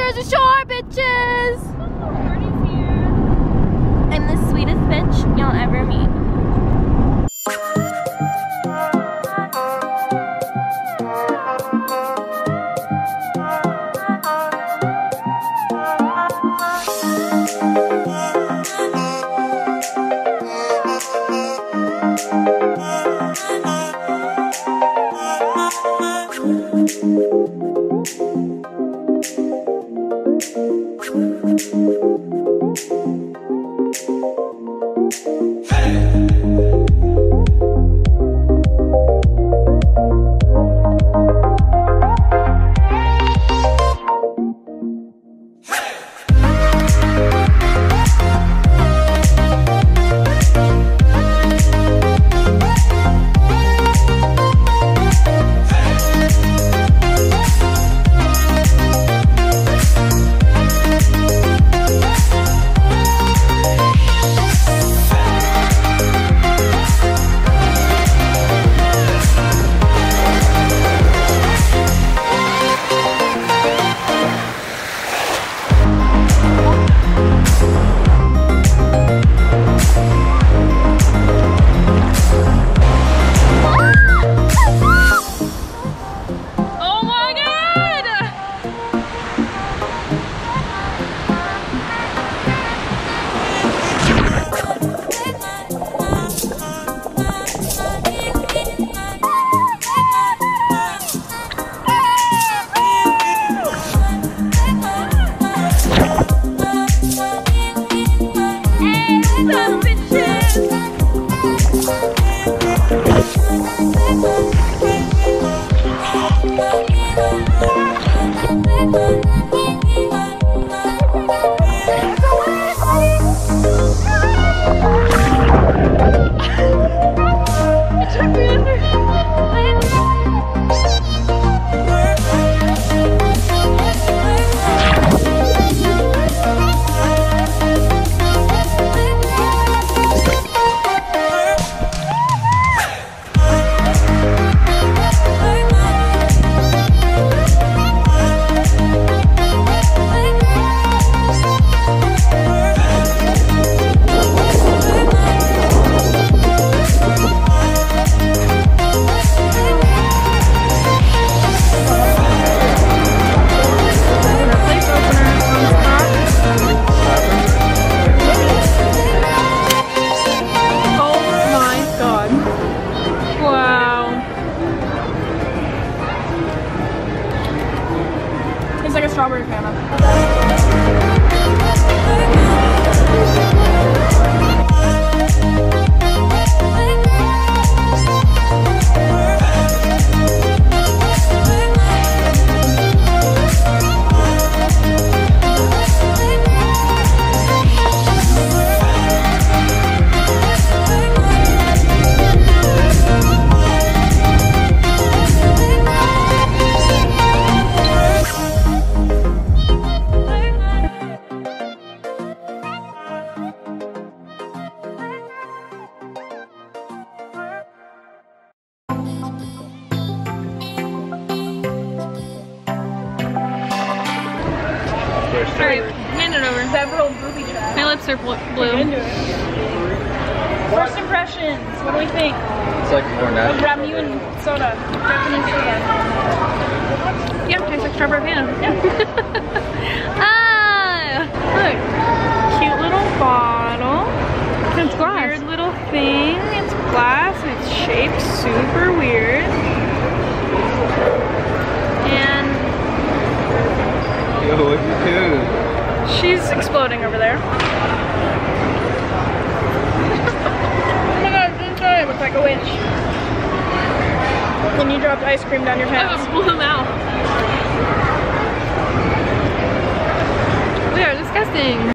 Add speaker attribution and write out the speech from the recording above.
Speaker 1: Jersey Shore, bitches! I'm the sweetest bitch you'll ever meet.
Speaker 2: Strawberry Fanta.
Speaker 1: Alright, hand it over.
Speaker 2: Several booby traps.
Speaker 1: My lips are blue.
Speaker 2: Into it. First impressions, what do we think?
Speaker 3: It's like more natural.
Speaker 2: Ramu and soda. Japanese soda.
Speaker 1: Yeah, tastes like strawberry Fanta.
Speaker 2: Yeah.
Speaker 1: Ah! Look. Cute little bottle.
Speaker 2: It's glass.
Speaker 1: Weird little thing. It's glass. It's shaped super weird. And
Speaker 3: Yo, what'd you do?
Speaker 2: she's exploding over there. Oh my god, it's inside. It looks like a witch. Then you dropped ice cream down your
Speaker 1: I
Speaker 2: pants.
Speaker 1: almost blew them out. We are disgusting.